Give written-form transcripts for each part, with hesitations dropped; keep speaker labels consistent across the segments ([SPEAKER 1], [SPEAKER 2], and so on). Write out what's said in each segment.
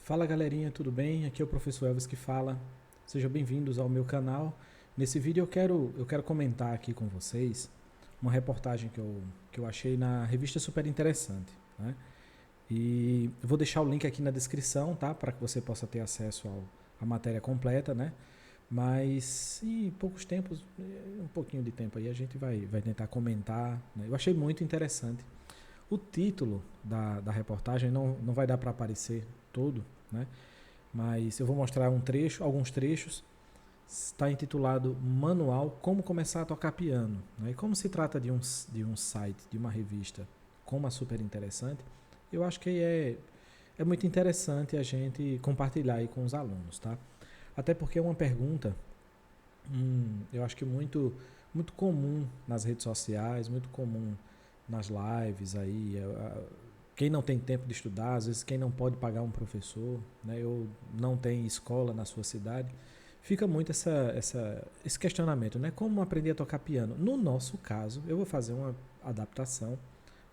[SPEAKER 1] Fala galerinha, tudo bem? Aqui é o professor Elvis que fala. Sejam bem-vindos ao meu canal. Nesse vídeo eu quero comentar aqui com vocês uma reportagem que eu achei na revista Super Interessante, né? E eu vou deixar o link aqui na descrição, tá? Para que você possa ter acesso à matéria completa, né? Mas em poucos tempos, um pouquinho de tempo aí, a gente vai tentar comentar, né? Eu achei muito interessante. O título da reportagem não vai dar para aparecer todo, né? Mas eu vou mostrar alguns trechos. Está intitulado Manual Como Começar a Tocar Piano, né? E como se trata de um site, de uma revista como a Super Interessante, eu acho que é muito interessante a gente compartilhar aí com os alunos, tá? Até porque é uma pergunta, eu acho que muito comum nas redes sociais, muito comum nas lives aí. Quem não tem tempo de estudar, às vezes quem não pode pagar um professor, né, ou não tem escola na sua cidade, fica muito esse questionamento, né? Como aprender a tocar piano? No nosso caso, eu vou fazer uma adaptação.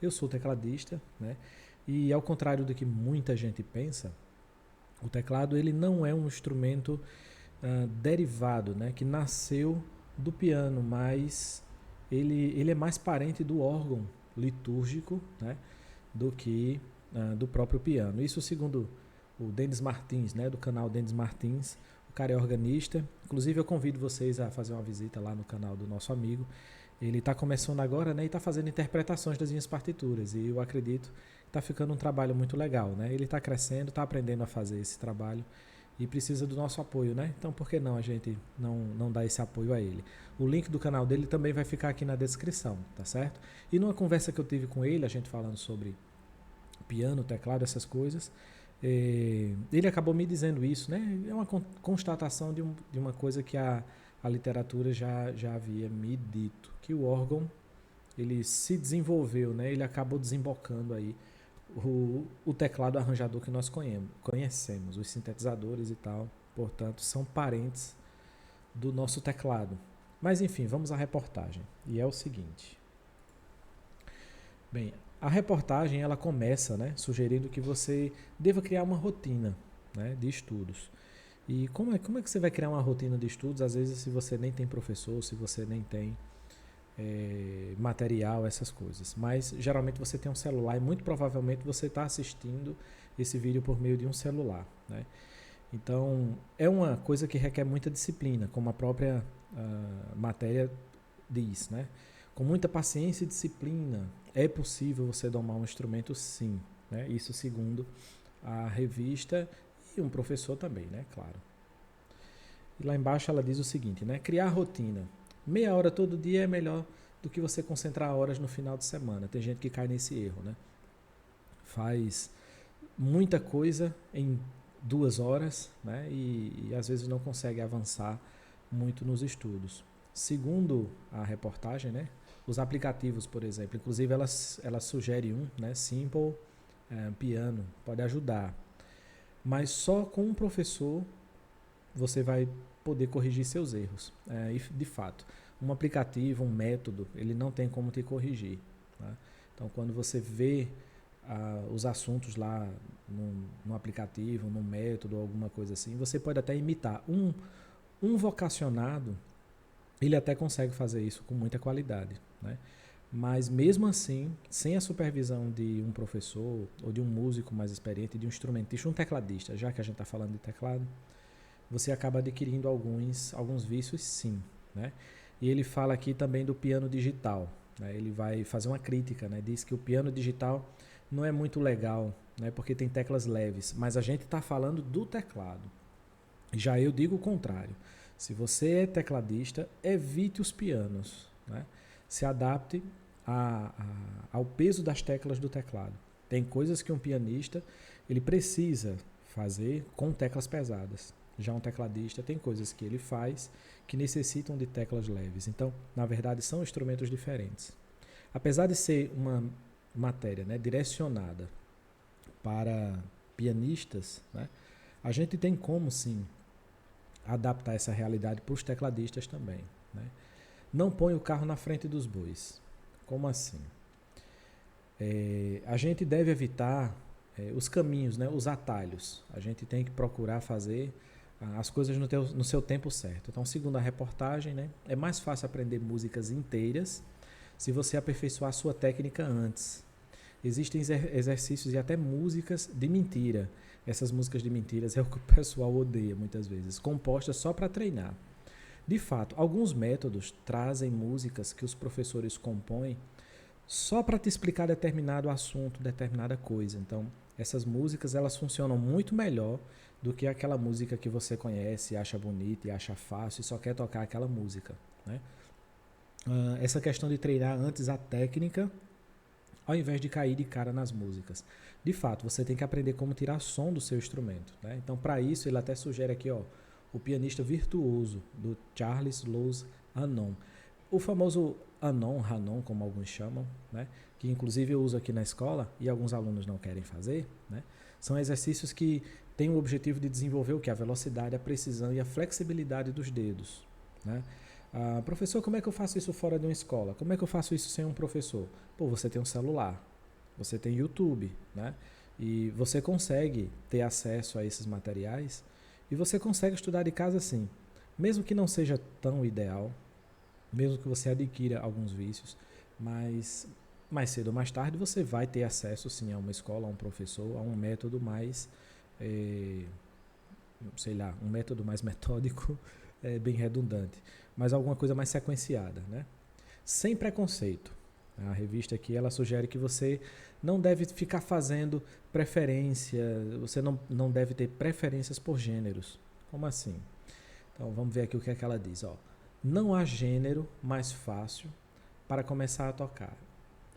[SPEAKER 1] Eu sou tecladista, né? E ao contrário do que muita gente pensa, o teclado ele não é um instrumento derivado, né? Que nasceu do piano, mas ele é mais parente do órgão litúrgico, né? Do que do próprio piano. Isso segundo o Denis Martins, né, do canal Denis Martins. O cara é organista. Inclusive eu convido vocês a fazer uma visita lá no canal do nosso amigo. Ele está começando agora, né, e está fazendo interpretações das minhas partituras. E eu acredito que está ficando um trabalho muito legal, né? Ele está crescendo, está aprendendo a fazer esse trabalho e precisa do nosso apoio, né? Então por que não a gente não dar esse apoio a ele? O link do canal dele também vai ficar aqui na descrição, tá certo? E numa conversa que eu tive com ele, a gente falando sobre piano, teclado, essas coisas, ele acabou me dizendo isso, né? É uma constatação de uma coisa que a literatura já havia me dito, que o órgão ele se desenvolveu, né? Ele acabou desembocando aí o teclado arranjador que nós conhecemos, os sintetizadores e tal, portanto, são parentes do nosso teclado. Mas enfim, vamos à reportagem. E é o seguinte. Bem, a reportagem ela começa, né, sugerindo que você deva criar uma rotina, né, de estudos. E como é que você vai criar uma rotina de estudos, às vezes, se você nem tem professor, se você nem tem material, essas coisas. Mas geralmente você tem um celular e muito provavelmente você está assistindo esse vídeo por meio de um celular, né? Então é uma coisa que requer muita disciplina, como a própria matéria diz, né? Com muita paciência e disciplina é possível você domar um instrumento, sim, né? Isso segundo a revista e um professor também, né? Claro. E lá embaixo ela diz o seguinte, né? Criar rotina. Meia hora todo dia é melhor do que você concentrar horas no final de semana. Tem gente que cai nesse erro, né? Faz muita coisa em 2 horas, né? E às vezes não consegue avançar muito nos estudos. Segundo a reportagem, né? Os aplicativos, por exemplo, inclusive ela sugere né? Simple Piano, pode ajudar. Mas só com um professor você vai poder corrigir seus erros. E de fato, um aplicativo, um método, ele não tem como te corrigir. Tá? Então, quando você vê os assuntos lá no aplicativo, no método, alguma coisa assim, você pode até imitar. Um vocacionado, ele até consegue fazer isso com muita qualidade, né? Mas mesmo assim, sem a supervisão de um professor ou de um músico mais experiente, de um instrumentista, um tecladista, já que a gente está falando de teclado, você acaba adquirindo alguns vícios, sim, né? E ele fala aqui também do piano digital, né? Ele vai fazer uma crítica, né? Diz que o piano digital não é muito legal, né? Porque tem teclas leves, mas a gente está falando do teclado. Já eu digo o contrário. Se você é tecladista, evite os pianos, né? Se adapte ao peso das teclas do teclado. Tem coisas que um pianista ele precisa fazer com teclas pesadas. Já um tecladista tem coisas que ele faz que necessitam de teclas leves. Então, na verdade, são instrumentos diferentes. Apesar de ser uma matéria, né, direcionada para pianistas, né, a gente tem como sim adaptar essa realidade para os tecladistas também, né? Não põe o carro na frente dos bois. Como assim? A gente deve evitar os caminhos, né, os atalhos. A gente tem que procurar fazer as coisas no seu tempo certo. Então, segundo a reportagem, né, é mais fácil aprender músicas inteiras se você aperfeiçoar a sua técnica antes. Existem exercícios e até músicas de mentira. Essas músicas de mentiras é o que o pessoal odeia muitas vezes, compostas só para treinar. De fato, alguns métodos trazem músicas que os professores compõem só para te explicar determinado assunto, determinada coisa. Então, essas músicas elas funcionam muito melhor do que aquela música que você conhece, acha bonita e acha fácil e só quer tocar aquela música, né? Essa questão de treinar antes a técnica, ao invés de cair de cara nas músicas. De fato, você tem que aprender como tirar som do seu instrumento, né? Então, para isso, ele até sugere aqui, ó, o pianista virtuoso, do Charles Louis Anon. O famoso Hanon, como alguns chamam, né? Que inclusive eu uso aqui na escola e alguns alunos não querem fazer, né? São exercícios que têm o objetivo de desenvolver o que? A velocidade, a precisão e a flexibilidade dos dedos, né? Professor, como é que eu faço isso fora de uma escola? Como é que eu faço isso sem um professor? Pô, você tem um celular, você tem YouTube, né? E você consegue ter acesso a esses materiais e você consegue estudar de casa sim. Mesmo que não seja tão ideal, mesmo que você adquira alguns vícios, mas mais cedo ou mais tarde você vai ter acesso sim a uma escola, a um professor, a um método mais, sei lá, um método mais metódico, bem redundante, mas alguma coisa mais sequenciada, né? Sem preconceito. A revista aqui ela sugere que você não deve ficar fazendo preferência, você não deve ter preferências por gêneros. Como assim? Então vamos ver aqui o que é que ela diz. Ó. Não há gênero mais fácil para começar a tocar.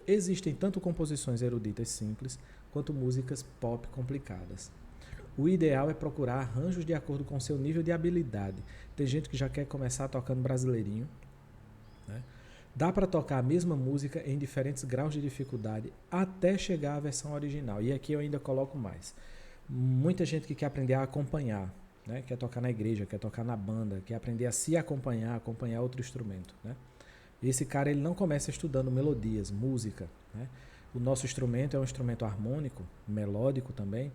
[SPEAKER 1] Existem tanto composições eruditas simples quanto músicas pop complicadas. O ideal é procurar arranjos de acordo com seu nível de habilidade. Tem gente que já quer começar tocando brasileirinho, né? Dá para tocar a mesma música em diferentes graus de dificuldade até chegar à versão original. E aqui eu ainda coloco mais. Muita gente que quer aprender a acompanhar, né? Quer tocar na igreja, quer tocar na banda, quer aprender a se acompanhar, acompanhar outro instrumento, né? Esse cara ele não começa estudando melodias, música, né? O nosso instrumento é um instrumento harmônico, melódico também.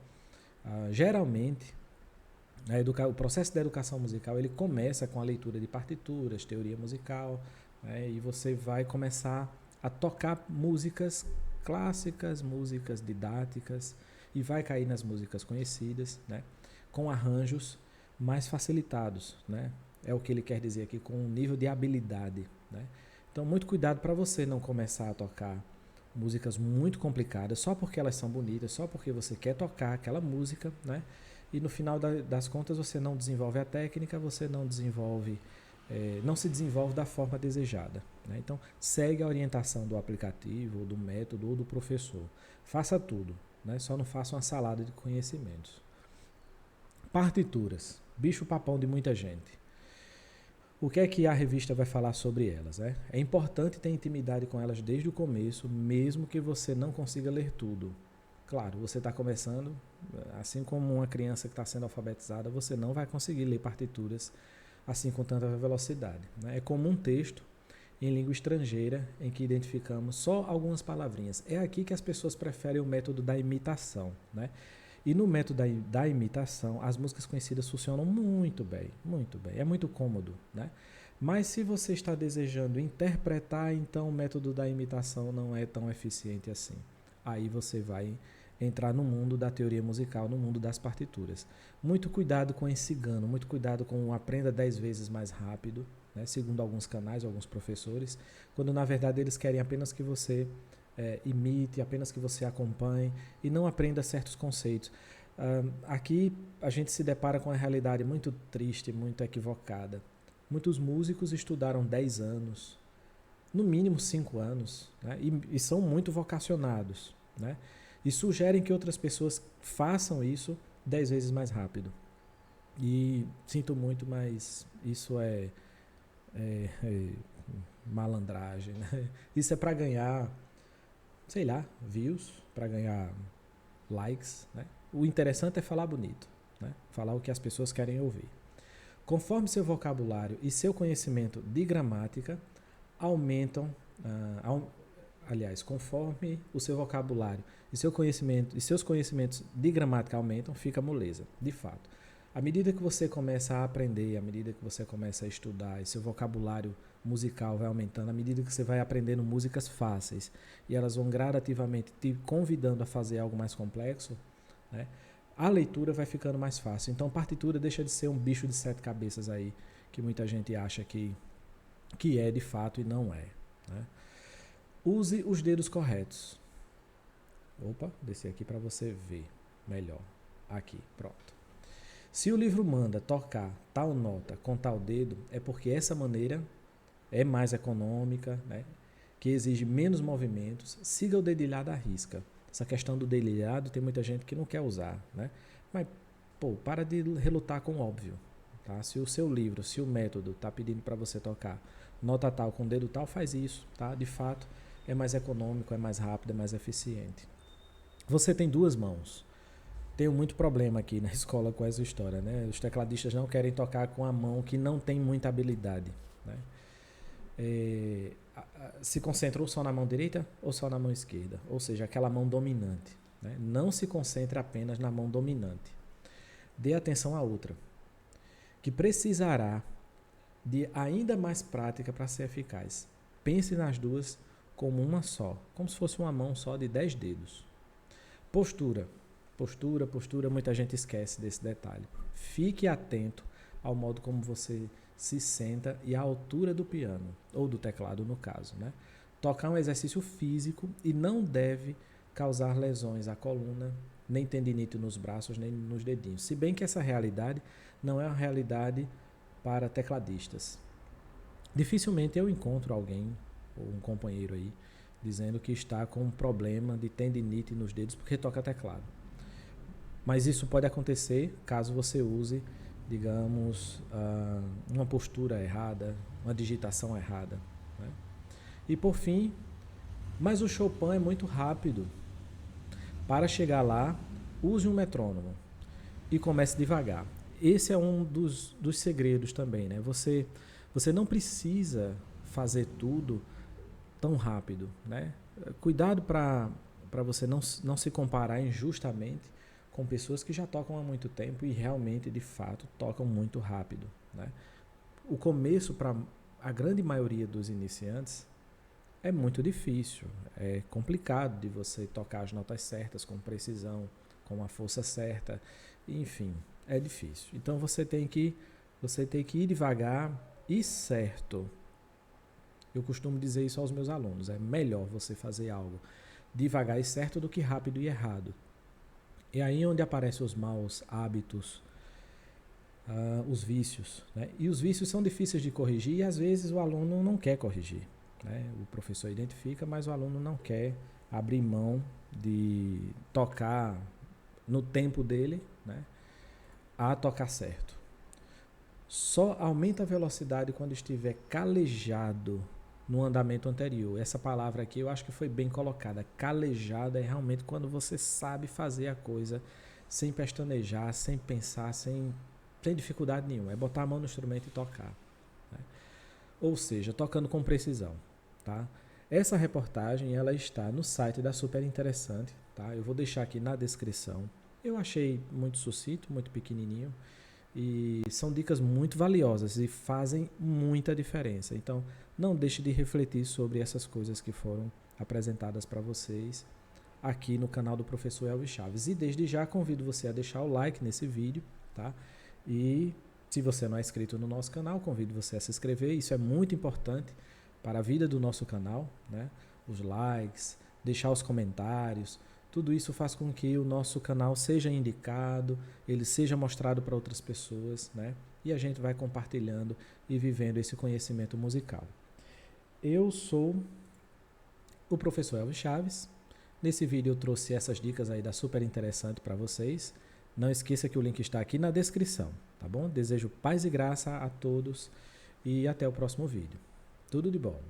[SPEAKER 1] Geralmente, o processo da educação musical ele começa com a leitura de partituras, teoria musical, né? E você vai começar a tocar músicas clássicas, músicas didáticas e vai cair nas músicas conhecidas, né? Com arranjos mais facilitados, né? É o que ele quer dizer aqui com um nível de habilidade, né? Então, muito cuidado para você não começar a tocar músicas muito complicadas só porque elas são bonitas, só porque você quer tocar aquela música, né? E no final das contas você não desenvolve a técnica, você não desenvolve, não se desenvolve da forma desejada, né? Então, segue a orientação do aplicativo, ou do método, ou do professor. Faça tudo, né? Só não faça uma salada de conhecimentos. Partituras, bicho-papão de muita gente. O que é que a revista vai falar sobre elas? Né? É importante ter intimidade com elas desde o começo, mesmo que você não consiga ler tudo. Claro, você está começando, assim como uma criança que está sendo alfabetizada, você não vai conseguir ler partituras assim com tanta velocidade, né? É como um texto em língua estrangeira em que identificamos só algumas palavrinhas. É aqui que as pessoas preferem o método da imitação, né? E no método da imitação, as músicas conhecidas funcionam muito bem, muito bem. É muito cômodo, né? Mas se você está desejando interpretar, então o método da imitação não é tão eficiente assim. Aí você vai entrar no mundo da teoria musical, no mundo das partituras. Muito cuidado com esse engano, muito cuidado com o aprenda 10 vezes mais rápido, né? Segundo alguns canais, alguns professores, quando na verdade eles querem apenas que você imite, apenas que você acompanhe e não aprenda certos conceitos. Aqui a gente se depara com uma realidade muito triste, muito equivocada. Muitos músicos estudaram 10 anos, no mínimo 5 anos, né? E são muito vocacionados, né? E sugerem que outras pessoas façam isso 10 vezes mais rápido. E sinto muito, mas isso é malandragem, né? Isso é para ganhar, sei lá, views, para ganhar likes, né? O interessante é falar bonito, né? Falar o que as pessoas querem ouvir. Conforme seu vocabulário e seu conhecimento de gramática aumentam, aliás, conforme o seu vocabulário e seu conhecimento e seus conhecimentos de gramática aumentam, fica moleza, de fato. À medida que você começa a aprender, à medida que você começa a estudar e seu vocabulário musical vai aumentando, à medida que você vai aprendendo músicas fáceis e elas vão gradativamente te convidando a fazer algo mais complexo, né, a leitura vai ficando mais fácil. Então, partitura deixa de ser um bicho de 7 cabeças aí, que muita gente acha que é de fato e não é, né? Use os dedos corretos. Opa, descer aqui para você ver melhor. Aqui, pronto. Se o livro manda tocar tal nota com tal dedo, é porque essa maneira é mais econômica, né? Que exige menos movimentos. Siga o dedilhado à risca. Essa questão do dedilhado tem muita gente que não quer usar, né? Mas, pô, para de relutar com o óbvio, tá? Se o seu livro, se o método está pedindo para você tocar nota tal com dedo tal, faz isso, tá? De fato, é mais econômico, é mais rápido, é mais eficiente. Você tem 2 mãos. Tenho muito problema aqui na escola com essa história, né? Os tecladistas não querem tocar com a mão que não tem muita habilidade, né? Se concentra ou só na mão direita ou só na mão esquerda, ou seja, aquela mão dominante, né? Não se concentre apenas na mão dominante. Dê atenção à outra, que precisará de ainda mais prática para ser eficaz. Pense nas duas como uma só, como se fosse uma mão só de 10 dedos. Postura. Postura, muita gente esquece desse detalhe. Fique atento ao modo como você se senta e à altura do piano, ou do teclado no caso, né? Tocar é um exercício físico e não deve causar lesões à coluna, nem tendinite nos braços, nem nos dedinhos. Se bem que essa realidade não é uma realidade para tecladistas. Dificilmente eu encontro alguém, ou um companheiro aí, dizendo que está com um problema de tendinite nos dedos porque toca teclado. Mas isso pode acontecer caso você use, digamos, uma postura errada, uma digitação errada, né? E por fim, mas o Chopin é muito rápido. Para chegar lá, use um metrônomo e comece devagar. Esse é um dos segredos também, né? Você não precisa fazer tudo tão rápido, né? Cuidado para você não se comparar injustamente com pessoas que já tocam há muito tempo e realmente, de fato, tocam muito rápido, né? O começo, para a grande maioria dos iniciantes, é muito difícil, é complicado de você tocar as notas certas, com precisão, com a força certa, enfim, é difícil. Então você tem que ir devagar e certo. Eu costumo dizer isso aos meus alunos, é melhor você fazer algo devagar e certo do que rápido e errado. É aí onde aparecem os maus hábitos, os vícios, né? E os vícios são difíceis de corrigir e às vezes o aluno não quer corrigir, né? O professor identifica, mas o aluno não quer abrir mão de tocar no tempo dele, né, a tocar certo. Só aumenta a velocidade quando estiver calejado no andamento anterior. Essa palavra aqui eu acho que foi bem colocada. Calejado é realmente quando você sabe fazer a coisa sem pestanejar, sem pensar, sem dificuldade nenhuma. É botar a mão no instrumento e tocar, né? Ou seja, tocando com precisão, tá? Essa reportagem ela está no site da Super Interessante, tá? Eu vou deixar aqui na descrição. Eu achei muito sucinto, muito pequenininho. E são dicas muito valiosas e fazem muita diferença. Então, não deixe de refletir sobre essas coisas que foram apresentadas para vocês aqui no canal do Professor Elvis Chaves. E desde já convido você a deixar o like nesse vídeo, tá? E se você não é inscrito no nosso canal, convido você a se inscrever. Isso é muito importante para a vida do nosso canal, né? Os likes, deixar os comentários. Tudo isso faz com que o nosso canal seja indicado, ele seja mostrado para outras pessoas, né? E a gente vai compartilhando e vivendo esse conhecimento musical. Eu sou o professor Elvis Chaves. Nesse vídeo eu trouxe essas dicas aí da Super Interessante para vocês. Não esqueça que o link está aqui na descrição, tá bom? Desejo paz e graça a todos e até o próximo vídeo. Tudo de bom.